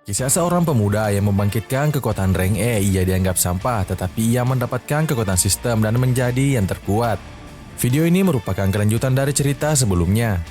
Kisah seorang pemuda yang membangkitkan kekuatan rank E. Ia dianggap sampah, tetapi ia mendapatkan kekuatan sistem dan menjadi yang terkuat. Video ini merupakan kelanjutan dari cerita sebelumnya.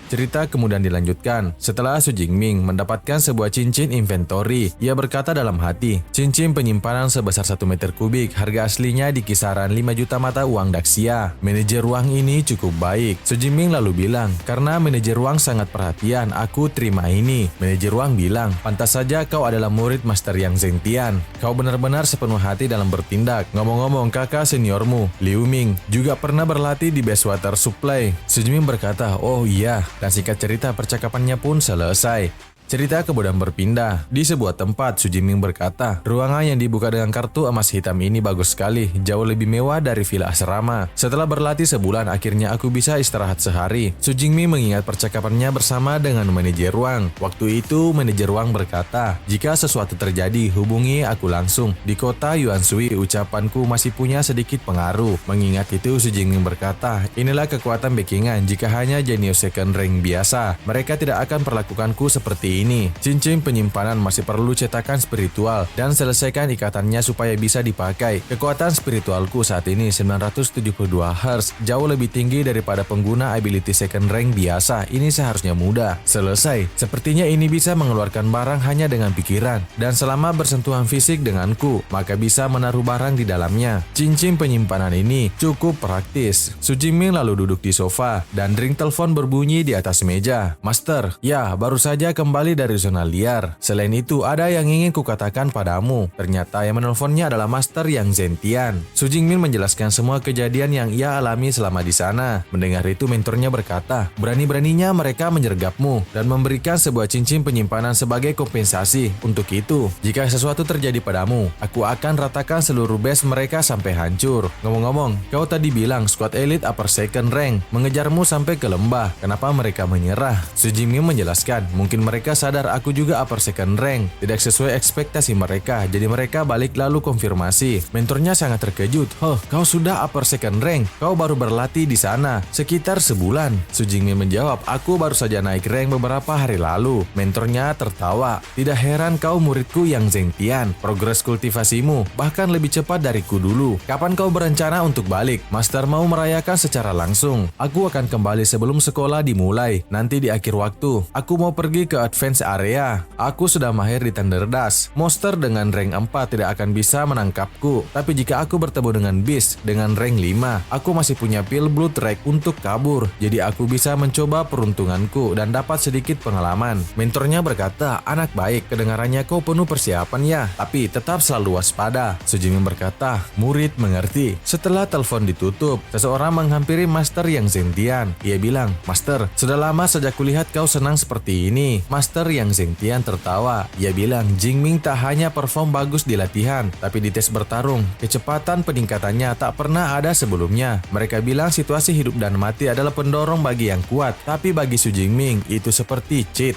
Cerita kemudian dilanjutkan. Setelah Su Jingming mendapatkan sebuah cincin inventory, ia berkata dalam hati, cincin penyimpanan sebesar 1 meter kubik, harga aslinya di kisaran 5 juta mata uang Daxia. Manajer ruang ini cukup baik. Su Jingming lalu bilang, karena manajer ruang sangat perhatian, aku terima ini. Manajer ruang bilang, pantas saja kau adalah murid Master Yang Zhengtian. Kau benar-benar sepenuh hati dalam bertindak. Ngomong-ngomong, kakak seniormu, Liu Ming, juga pernah berlatih di Basewater Supply. Su Jingming berkata, oh iya. Dan singkat cerita percakapannya pun selesai. Cerita kemudian berpindah. Di sebuah tempat, Su Jingming berkata, ruangan yang dibuka dengan kartu emas hitam ini bagus sekali, jauh lebih mewah dari villa asrama. Setelah berlatih sebulan, akhirnya aku bisa istirahat sehari. Su Jingming mengingat percakapannya bersama dengan manajer ruang. Waktu itu, manajer ruang berkata, jika sesuatu terjadi, hubungi aku langsung. Di kota Yuanshui, ucapanku masih punya sedikit pengaruh. Mengingat itu, Su Jingming berkata, inilah kekuatan backingan jika hanya jenius second rank biasa. Mereka tidak akan perlakukanku seperti ini. Cincin penyimpanan masih perlu cetakan spiritual dan selesaikan ikatannya supaya bisa dipakai. Kekuatan spiritualku saat ini 972 Hz, jauh lebih tinggi daripada pengguna ability second rank biasa. Ini seharusnya mudah. Selesai. Sepertinya ini bisa mengeluarkan barang hanya dengan pikiran, dan selama bersentuhan fisik denganku, maka bisa menaruh barang di dalamnya. Cincin penyimpanan ini cukup praktis. Su Jingming lalu duduk di sofa dan ring telepon berbunyi di atas meja. Master, ya, baru saja kembali dari zona liar. Selain itu, ada yang ingin kukatakan padamu. Ternyata yang menelponnya adalah Master Yang Zhengtian. Su Jingming menjelaskan semua kejadian yang ia alami selama di sana. Mendengar itu, mentornya berkata, berani-beraninya mereka menyergapmu dan memberikan sebuah cincin penyimpanan sebagai kompensasi. Untuk itu, jika sesuatu terjadi padamu, aku akan ratakan seluruh base mereka sampai hancur. Ngomong-ngomong, kau tadi bilang squad elite upper second rank mengejarmu sampai ke lembah. Kenapa mereka menyerah? Su Jingming menjelaskan, mungkin mereka sadar aku juga upper second rank, tidak sesuai ekspektasi mereka, jadi mereka balik lalu konfirmasi. Mentornya sangat terkejut. Kau sudah upper second rank? Kau baru berlatih di sana sekitar sebulan. Su Jingming menjawab, aku baru saja naik rank beberapa hari lalu. Mentornya tertawa. Tidak heran kau muridku Yang Zhengtian. Progres kultivasimu bahkan lebih cepat dariku dulu. Kapan kau berencana untuk balik? Master mau merayakan secara langsung. Aku akan kembali sebelum sekolah dimulai. Nanti di akhir waktu, aku mau pergi ke advance area. Aku sudah mahir di Thunder Dash. Monster dengan rank 4 tidak akan bisa menangkapku. Tapi jika aku bertemu dengan Beast dengan rank 5, aku masih punya pil Blood Drag untuk kabur. Jadi aku bisa mencoba peruntunganku dan dapat sedikit pengalaman. Mentornya berkata, anak baik, kedengarannya kau penuh persiapan ya, tapi tetap selalu waspada. Su Jingming berkata, murid mengerti. Setelah telepon ditutup, seseorang menghampiri Master Yang Zhengtian. Ia bilang, Master, sudah lama sejak kulihat kau senang seperti ini. Master Yang Zhengtian tertawa. Ia bilang, Jingming tak hanya perform bagus di latihan, tapi di tes bertarung, kecepatan peningkatannya tak pernah ada sebelumnya. Mereka bilang situasi hidup dan mati adalah pendorong bagi yang kuat, tapi bagi Su Jingming itu seperti cheat.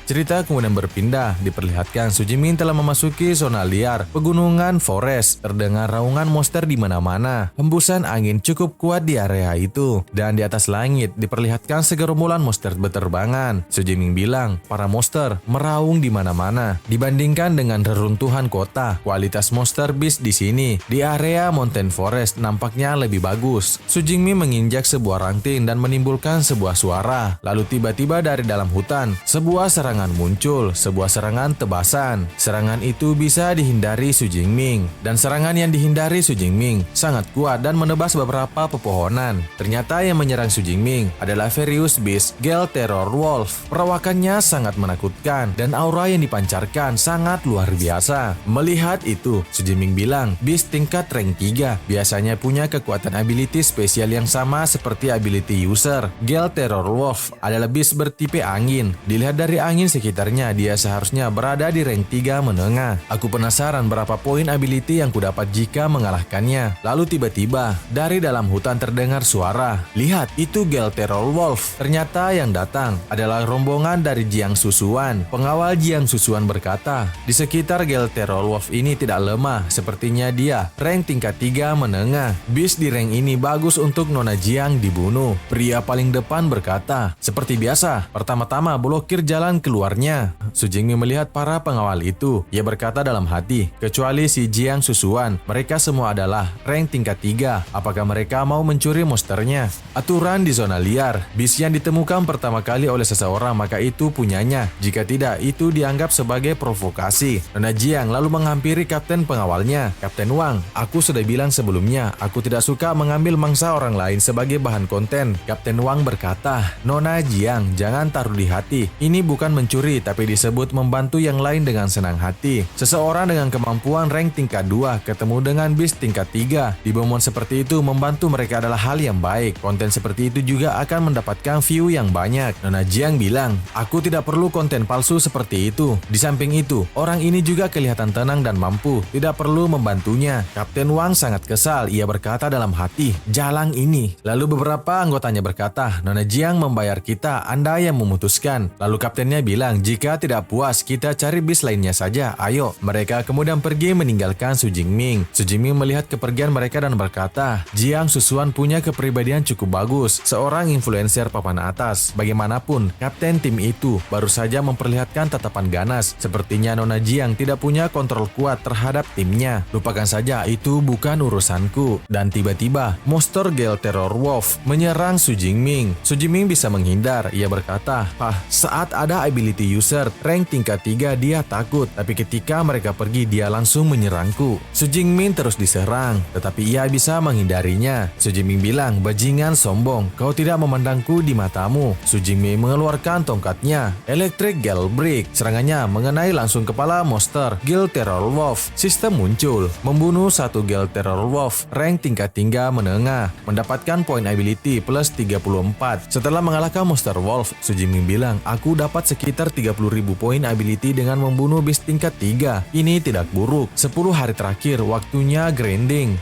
Cerita kemudian berpindah, diperlihatkan Su Jingming telah memasuki zona liar, pegunungan forest, terdengar raungan monster di mana-mana. Hembusan angin cukup kuat di area itu, dan di atas langit diperlihatkan segerombolan monster berterbangan. Su Jingming bilang, para monster meraung di mana-mana. Dibandingkan dengan reruntuhan kota, kualitas monster beast di sini, di area mountain forest nampaknya lebih bagus. Su Jingming menginjak sebuah ranting dan menimbulkan sebuah suara. Lalu tiba-tiba dari dalam hutan, sebuah serangan muncul, sebuah serangan tebasan. Serangan itu bisa dihindari Su Jingming, dan serangan yang dihindari Su Jingming sangat kuat dan menebas beberapa pepohonan. Ternyata yang menyerang Su Jingming adalah Various Beast Gale Terror Wolf. Perawakannya sangat menakutkan dan aura yang dipancarkan sangat luar biasa. Melihat itu, Su Jingming bilang, Beast tingkat rank 3 biasanya punya kekuatan ability spesial yang sama seperti ability user. Gale Terror Wolf adalah beast bertipe angin. Dilihat dari angin sekitarnya, dia seharusnya berada di rank 3 menengah. Aku penasaran berapa poin ability yang kudapat jika mengalahkannya. Lalu tiba-tiba dari dalam hutan terdengar suara. Lihat, itu Gale Terror Wolf. Ternyata yang datang adalah rombongan dari Jiang Susuan. Pengawal Jiang Susuan berkata, di sekitar Gale Terror Wolf ini tidak lemah. Sepertinya dia rank tingkat 3 menengah. Beast di rank ini bagus untuk Nona Jiang dibunuh. Pria paling depan berkata, seperti biasa, pertama-tama blokir jalan keluar luarnya. Su Jingming melihat para pengawal itu. Ia berkata dalam hati, kecuali si Jiang Susuan, mereka semua adalah rank tingkat 3. Apakah mereka mau mencuri monsternya? Aturan di zona liar, bis yang ditemukan pertama kali oleh seseorang maka itu punyanya. Jika tidak, itu dianggap sebagai provokasi. Nona Jiang lalu menghampiri kapten pengawalnya. Kapten Wang, aku sudah bilang sebelumnya, aku tidak suka mengambil mangsa orang lain sebagai bahan konten. Kapten Wang berkata, Nona Jiang, jangan taruh di hati. Ini bukan mencuri, tapi disebut membantu yang lain dengan senang hati. Seseorang dengan kemampuan rank tingkat 2 ketemu dengan bis tingkat 3. Di momen seperti itu, membantu mereka adalah hal yang baik. Konten seperti itu juga akan mendapatkan view yang banyak. Nona Jiang bilang, aku tidak perlu konten palsu seperti itu. Di samping itu, orang ini juga kelihatan tenang dan mampu. Tidak perlu membantunya. Kapten Wang sangat kesal. Ia berkata dalam hati, jalang ini. Lalu beberapa anggotanya berkata, Nona Jiang membayar kita, Anda yang memutuskan. Lalu kaptennya bilang, jika tidak puas, kita cari bis lainnya saja. Ayo. Mereka kemudian pergi meninggalkan Su Jingming. Su Jingming melihat kepergian mereka dan berkata, Jiang Susuan punya kepribadian cukup bagus. Seorang influencer papan atas. Bagaimanapun, kapten tim itu baru saja memperlihatkan tatapan ganas. Sepertinya Nona Jiang tidak punya kontrol kuat terhadap timnya. Lupakan saja, itu bukan urusanku. Dan tiba-tiba, monster Gale Terror Wolf menyerang Su Jingming. Su Jingming bisa menghindar. Ia berkata, saat ada ability user rank tingkat 3 dia takut. Tapi ketika mereka pergi, dia langsung menyerangku. Su Jingming terus diserang, tetapi ia bisa menghindarinya. Su Jingming bilang, bajingan sombong, kau tidak memandangku di matamu. Su Jingming mengeluarkan tongkatnya, Electric Gale Brick. Serangannya mengenai langsung kepala monster Gale Terror Wolf. Sistem muncul, membunuh satu Gale Terror Wolf, rank tingkat 3 menengah, mendapatkan poin ability plus 34. Setelah mengalahkan monster Wolf, Su Jingming bilang, aku dapat sekitar 30.000 poin ability dengan membunuh bis tingkat 3. Ini tidak buruk. 10 hari terakhir, waktunya grinding.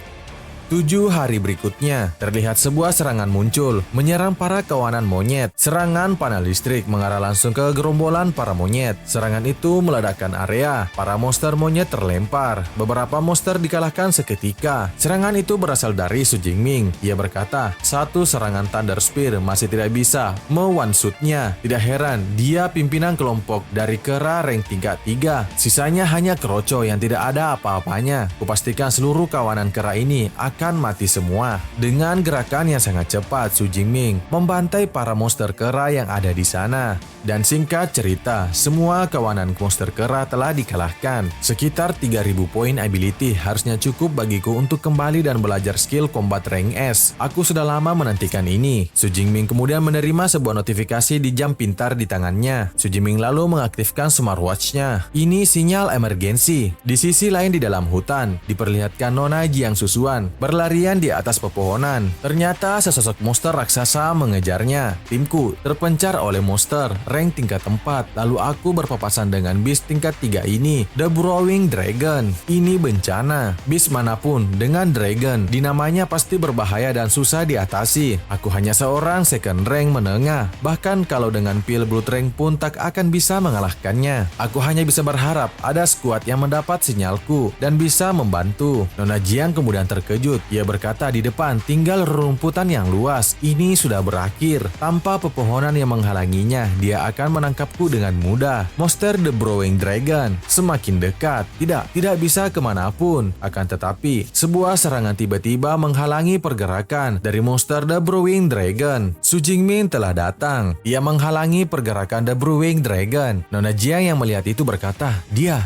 7 hari berikutnya, terlihat sebuah serangan muncul, menyerang para kawanan monyet. Serangan panel listrik mengarah langsung ke gerombolan para monyet. Serangan itu meledakkan area. Para monster monyet terlempar. Beberapa monster dikalahkan seketika. Serangan itu berasal dari Su Jingming. Ia berkata, satu serangan Thunder Spear masih tidak bisa me-one-shoot-nya. Tidak heran, dia pimpinan kelompok dari kera rank tingkat 3. Sisanya hanya keroco yang tidak ada apa-apanya. Kupastikan seluruh kawanan kera ini akan mati semua. Dengan gerakan yang sangat cepat, Su Jingming membantai para monster kera yang ada di sana. Dan singkat cerita, semua kawanan monster kera telah dikalahkan. Sekitar 3.000 poin ability harusnya cukup bagiku untuk kembali dan belajar skill combat rank S. Aku sudah lama menantikan ini. Su Jingming kemudian menerima sebuah notifikasi di jam pintar di tangannya. Su Jingming lalu mengaktifkan smartwatch-nya. Ini sinyal emergensi. Di sisi lain di dalam hutan, diperlihatkan Nona Jiang Susuan berlarian di atas pepohonan. Ternyata sesosok monster raksasa mengejarnya. Timku terpencar oleh monster rank tingkat 4. Lalu aku berpapasan dengan bis tingkat 3 ini, The Browing Dragon. Ini bencana. Bis manapun dengan dragon, dinamanya pasti berbahaya dan susah diatasi. Aku hanya seorang second rank menengah. Bahkan kalau dengan pil blood rank pun tak akan bisa mengalahkannya. Aku hanya bisa berharap ada skuad yang mendapat sinyalku dan bisa membantu. Nona Jiang kemudian terkejut. Ia berkata, di depan tinggal rerumputan yang luas. Ini sudah berakhir. Tanpa pepohonan yang menghalanginya, dia akan menangkapku dengan mudah. Monster The Browing Dragon semakin dekat. Tidak bisa kemanapun. Akan tetapi, sebuah serangan tiba-tiba menghalangi pergerakan dari monster The Browing Dragon. Su Jingming telah datang. Ia menghalangi pergerakan The Browing Dragon. Nona Jiang yang melihat itu berkata, dia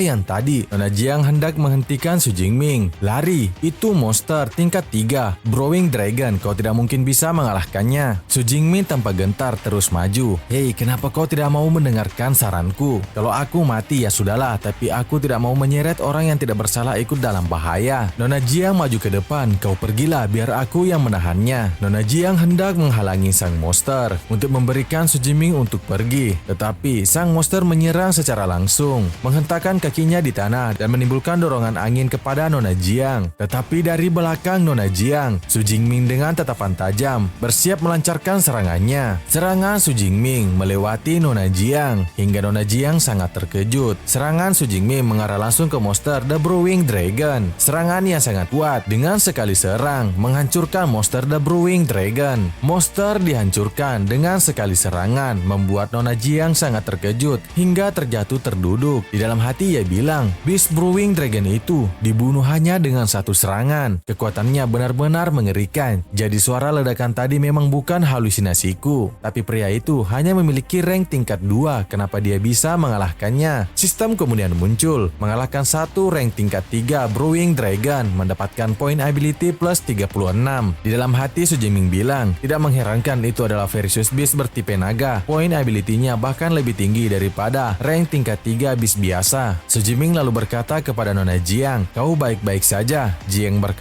yang tadi. Nona Jiang hendak menghentikan Su Jingming. Lari, itu monster tingkat 3, Browing Dragon, kau tidak mungkin bisa mengalahkannya. Su Jingming tanpa gentar terus maju. Hei, kenapa kau tidak mau mendengarkan saranku? Kalau aku mati ya sudahlah, tapi aku tidak mau menyeret orang yang tidak bersalah ikut dalam bahaya. Nona Jiang maju ke depan. Kau pergilah, biar aku yang menahannya. Nona Jiang hendak menghalangi sang monster untuk memberikan Su Jingming untuk pergi. Tetapi sang monster menyerang secara langsung, menghentakkan kakinya di tanah dan menimbulkan dorongan angin kepada Nona Jiang. Tetapi dari Dari belakang Nona Jiang, Su Jingming dengan tatapan tajam bersiap melancarkan serangannya. Serangan Su Jingming melewati Nona Jiang hingga Nona Jiang sangat terkejut. Serangan Su Jingming mengarah langsung ke monster The Brewing Dragon. Serangan yang sangat kuat dengan sekali serang menghancurkan monster The Brewing Dragon. Monster dihancurkan dengan sekali serangan membuat Nona Jiang sangat terkejut hingga terjatuh terduduk. Di dalam hati ia bilang, Beast Brewing Dragon itu dibunuh hanya dengan satu serangan. Kekuatannya benar-benar mengerikan. Jadi suara ledakan tadi memang bukan halusinasiku. Tapi pria itu hanya memiliki rank tingkat 2. Kenapa dia bisa mengalahkannya? Sistem kemudian muncul. Mengalahkan satu rank tingkat 3 Brewing Dragon mendapatkan poin ability plus 36. Di dalam hati Su Jingming bilang, tidak mengherankan itu adalah Versus Beast bertipe naga. Poin ability-nya bahkan lebih tinggi daripada rank tingkat 3 Beast biasa. Su Jingming lalu berkata kepada Nona Jiang, kau baik-baik saja. Jiang berkata,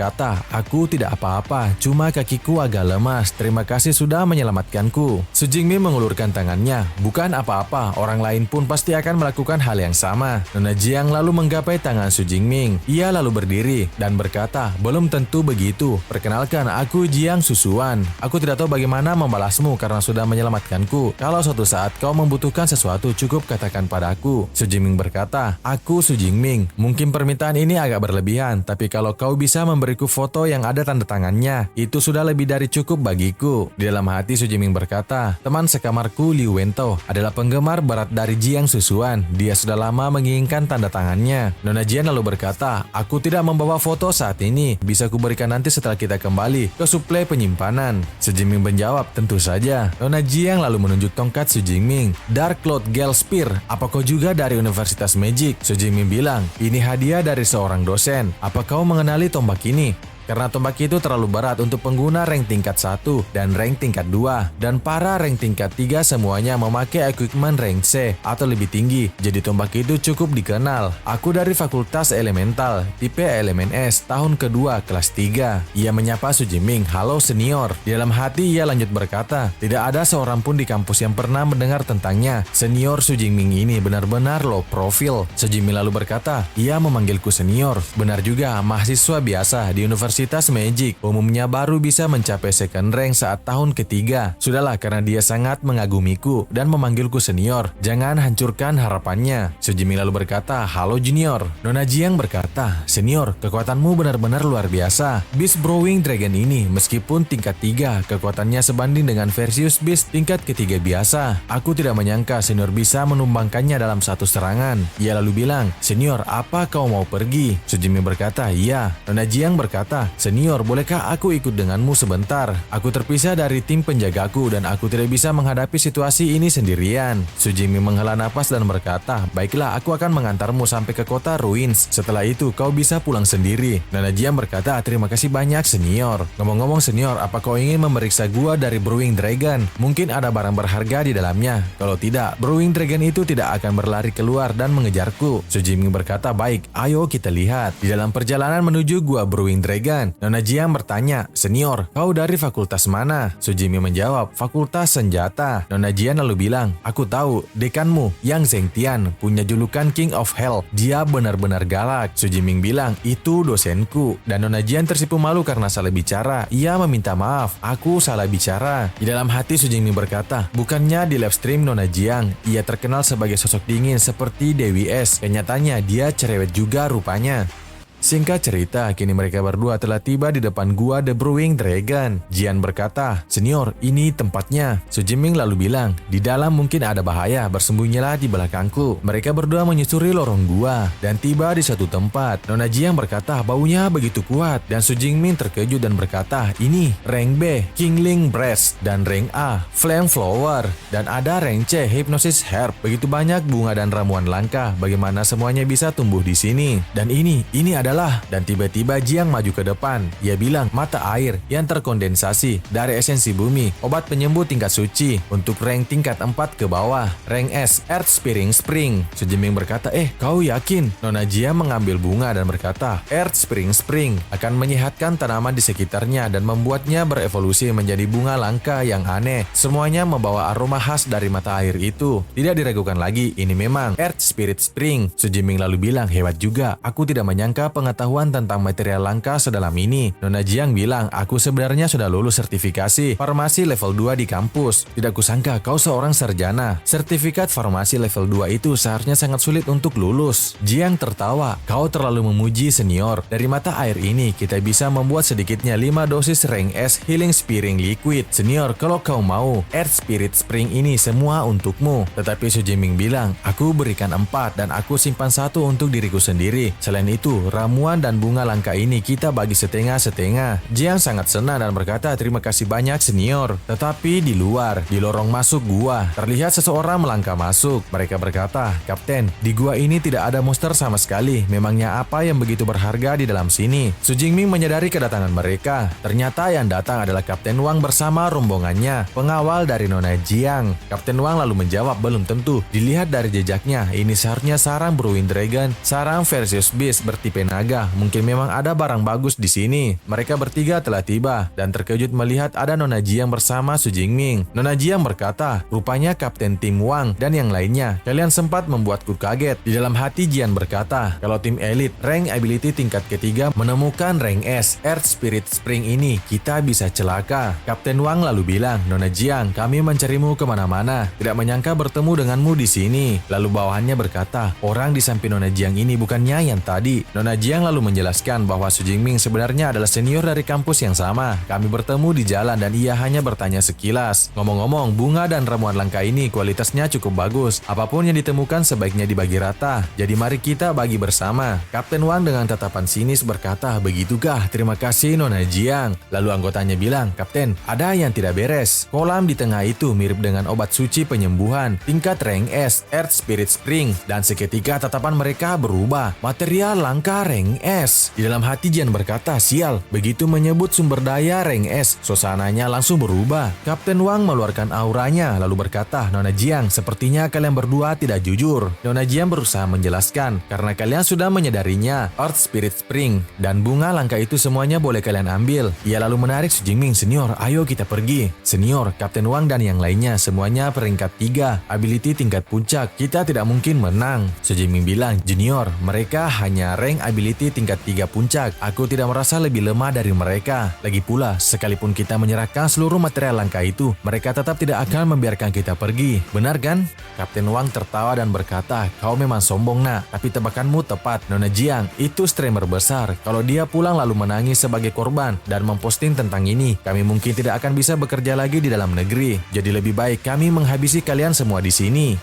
aku tidak apa-apa, cuma kakiku agak lemas. Terima kasih sudah menyelamatkanku. Su Jingming mengulurkan tangannya. Bukan apa-apa, orang lain pun pasti akan melakukan hal yang sama. Nona Jiang lalu menggapai tangan Su Jingming. Ia lalu berdiri dan berkata, belum tentu begitu. Perkenalkan, aku Jiang Susuan. Aku tidak tahu bagaimana membalasmu karena sudah menyelamatkanku. Kalau suatu saat kau membutuhkan sesuatu, cukup katakan padaku. Su Jingming berkata, aku Su Jingming. Mungkin permintaan ini agak berlebihan, tapi kalau kau bisa memberiku foto yang ada tanda tangannya, itu sudah lebih dari cukup bagiku. Di dalam hati Su Jingming berkata, teman sekamarku Liu Wento adalah penggemar berat dari Jiang Susuan. Dia sudah lama menginginkan tanda tangannya. Nona Jiang lalu berkata, aku tidak membawa foto saat ini. Bisa kuberikan nanti setelah kita kembali ke suplai penyimpanan. Su Jingming menjawab, tentu saja. Nona Jiang lalu menunjuk tongkat Su Jingming. Dark Cloud Gale Spear, apa kau juga dari Universitas Magic? Su Jingming bilang, ini hadiah dari seorang dosen. Apa kau mengenali tombak ini? Karena tombak itu terlalu berat untuk pengguna rank tingkat 1 dan rank tingkat 2. Dan para rank tingkat 3 semuanya memakai equipment rank C atau lebih tinggi. Jadi tombak itu cukup dikenal. Aku dari Fakultas Elemental, tipe Elemen S, tahun kedua, kelas 3. Ia menyapa Su Jingming, halo senior. Di dalam hati ia lanjut berkata, tidak ada seorang pun di kampus yang pernah mendengar tentangnya. Senior Su Jingming ini benar-benar low profile. Su Jingming lalu berkata, ia memanggilku senior. Benar juga, mahasiswa biasa di Universitas Magic umumnya baru bisa mencapai second rank saat tahun ketiga. Sudahlah, karena dia sangat mengagumiku dan memanggilku senior. Jangan hancurkan harapannya. Su Jingming lalu berkata, halo junior. Nona Jiang berkata, senior, kekuatanmu benar-benar luar biasa. Beast Brewing Dragon ini meskipun tingkat 3, kekuatannya sebanding dengan Versus Beast tingkat ketiga biasa. Aku tidak menyangka senior bisa menumbangkannya dalam satu serangan. Ia lalu bilang, senior, apa kau mau pergi? Su Jingming berkata, iya. Nona Jiang berkata, senior, bolehkah aku ikut denganmu sebentar? Aku terpisah dari tim penjagaku dan aku tidak bisa menghadapi situasi ini sendirian. Su Jingming menghela napas dan berkata, baiklah, aku akan mengantarmu sampai ke kota Ruins. Setelah itu, kau bisa pulang sendiri. Nona Jiang berkata, terima kasih banyak senior. Ngomong-ngomong senior, apa kau ingin memeriksa gua dari Brewing Dragon? Mungkin ada barang berharga di dalamnya. Kalau tidak, Brewing Dragon itu tidak akan berlari keluar dan mengejarku. Su Jingming berkata, baik, ayo kita lihat. Di dalam perjalanan menuju gua Brewing Dragon, Nona Jiang bertanya, senior, kau dari fakultas mana? Su Jingming menjawab, fakultas senjata. Nona Jiang lalu bilang, aku tahu, dekanmu, Yang Zhengtian, punya julukan King of Hell. Dia benar-benar galak. Su Jingming bilang, itu dosenku. Dan Nona Jiang tersipu malu karena salah bicara. Ia meminta maaf, aku salah bicara. Di dalam hati Su Jingming berkata, bukannya di live stream Nona Jiang, ia terkenal sebagai sosok dingin seperti Dewi S. Kenyataannya dia cerewet juga rupanya. Singkat cerita, kini mereka berdua telah tiba di depan gua The Brewing Dragon. Jian berkata, senior, ini tempatnya. Su Jingming lalu bilang, di dalam mungkin ada bahaya, bersembunyilah di belakangku. Mereka berdua menyusuri lorong gua dan tiba di suatu tempat. Nona Jiang berkata, baunya begitu kuat. Dan Su Jingming terkejut dan berkata, ini rank B, Kingling Breast, dan rank A, Flame Flower, dan ada rank C, Hypnosis Herb. Begitu banyak bunga dan ramuan langka. Bagaimana semuanya bisa tumbuh di sini? Dan ini adalah. Dan tiba-tiba Jiang maju ke depan. Ia bilang, mata air yang terkondensasi dari esensi bumi, obat penyembuh tingkat suci untuk rank tingkat 4 ke bawah, rank S, Earth Spearing Spring. Su Jingming berkata, kau yakin? Nona Jiang mengambil bunga dan berkata, Earth Spearing Spring akan menyehatkan tanaman di sekitarnya dan membuatnya berevolusi menjadi bunga langka yang aneh. Semuanya membawa aroma khas dari mata air itu. Tidak diragukan lagi, ini memang Earth Spirit Spring. Su Jingming lalu bilang, hebat juga. Aku tidak menyangka pengetahuan tentang material langka sedalam ini? Nona Jiang bilang, aku sebenarnya sudah lulus sertifikasi farmasi level 2 di kampus. Tidak kusangka kau seorang sarjana. Sertifikat farmasi level 2 itu seharusnya sangat sulit untuk lulus. Jiang tertawa, kau terlalu memuji senior. Dari mata air ini kita bisa membuat sedikitnya 5 dosis rank S Healing Spirit Liquid. Senior, kalau kau mau, Earth Spirit Spring ini semua untukmu. Tetapi Su Jingming bilang, aku berikan 4 dan aku simpan 1 untuk diriku sendiri. Selain itu, ramuan dan bunga langka ini kita bagi setengah-setengah. Jiang sangat senang dan berkata terima kasih banyak senior. Tetapi di luar, di lorong masuk gua, terlihat seseorang melangkah masuk. Mereka berkata, Kapten, di gua ini tidak ada monster sama sekali. Memangnya apa yang begitu berharga di dalam sini? Su Jingming menyadari kedatangan mereka. Ternyata yang datang adalah Kapten Wang bersama rombongannya, pengawal dari Nona Jiang. Kapten Wang lalu menjawab, belum tentu. Dilihat dari jejaknya, ini seharusnya sarang Brewing Dragon, sarang Versus Beast bertipe naga. Mungkin memang ada barang bagus di sini. Mereka bertiga telah tiba dan terkejut melihat ada Nona Jiang bersama Su Jingming. Nona Jiang berkata, rupanya Kapten Tim Wang dan yang lainnya. Kalian sempat membuatku kaget. Di dalam hati Jian berkata, kalau tim elit rank ability tingkat ketiga menemukan rank S Earth Spirit Spring ini, kita bisa celaka. Kapten Wang lalu bilang, Nona Jiang, kami mencarimu kemana-mana. Tidak menyangka bertemu denganmu di sini. Lalu bawahannya berkata, orang di samping Nona Jiang ini bukannya yang tadi. Nona Jiang lalu menjelaskan bahwa Su Jingming sebenarnya adalah senior dari kampus yang sama. Kami bertemu di jalan dan ia hanya bertanya sekilas. Ngomong-ngomong, bunga dan ramuan langka ini kualitasnya cukup bagus. Apapun yang ditemukan sebaiknya dibagi rata. Jadi mari kita bagi bersama. Kapten Wang dengan tatapan sinis berkata, begitukah? Terima kasih Nona Jiang. Lalu anggotanya bilang, Kapten, ada yang tidak beres. Kolam di tengah itu mirip dengan obat suci penyembuhan tingkat rank S Earth Spirit Spring. Dan seketika tatapan mereka berubah. Material langka rank S. Di dalam hati Jian berkata, sial. Begitu menyebut sumber daya rank S, suasananya langsung berubah. Kapten Wang mengeluarkan auranya lalu berkata, Nona Jiang, sepertinya kalian berdua tidak jujur. Nona Jiang berusaha menjelaskan, karena kalian sudah menyadarinya, Earth Spirit Spring dan bunga langka itu semuanya boleh kalian ambil. Ia lalu menarik Su Jingming, senior, ayo kita pergi. Senior, Kapten Wang dan yang lainnya semuanya peringkat 3, ability tingkat puncak. Kita tidak mungkin menang. Su Jingming bilang, junior, mereka hanya rank ability tingkat 3 puncak. Aku tidak merasa lebih lemah dari mereka. Lagi pula, sekalipun kita menyerahkan seluruh material langka itu, mereka tetap tidak akan membiarkan kita pergi. Benar kan? Kapten Wang tertawa dan berkata, kau memang sombong nak, tapi tebakanmu tepat. Nona Jiang, itu streamer besar. Kalau dia pulang lalu menangis sebagai korban dan memposting tentang ini, kami mungkin tidak akan bisa bekerja lagi di dalam negeri. Jadi lebih baik kami menghabisi kalian semua di sini.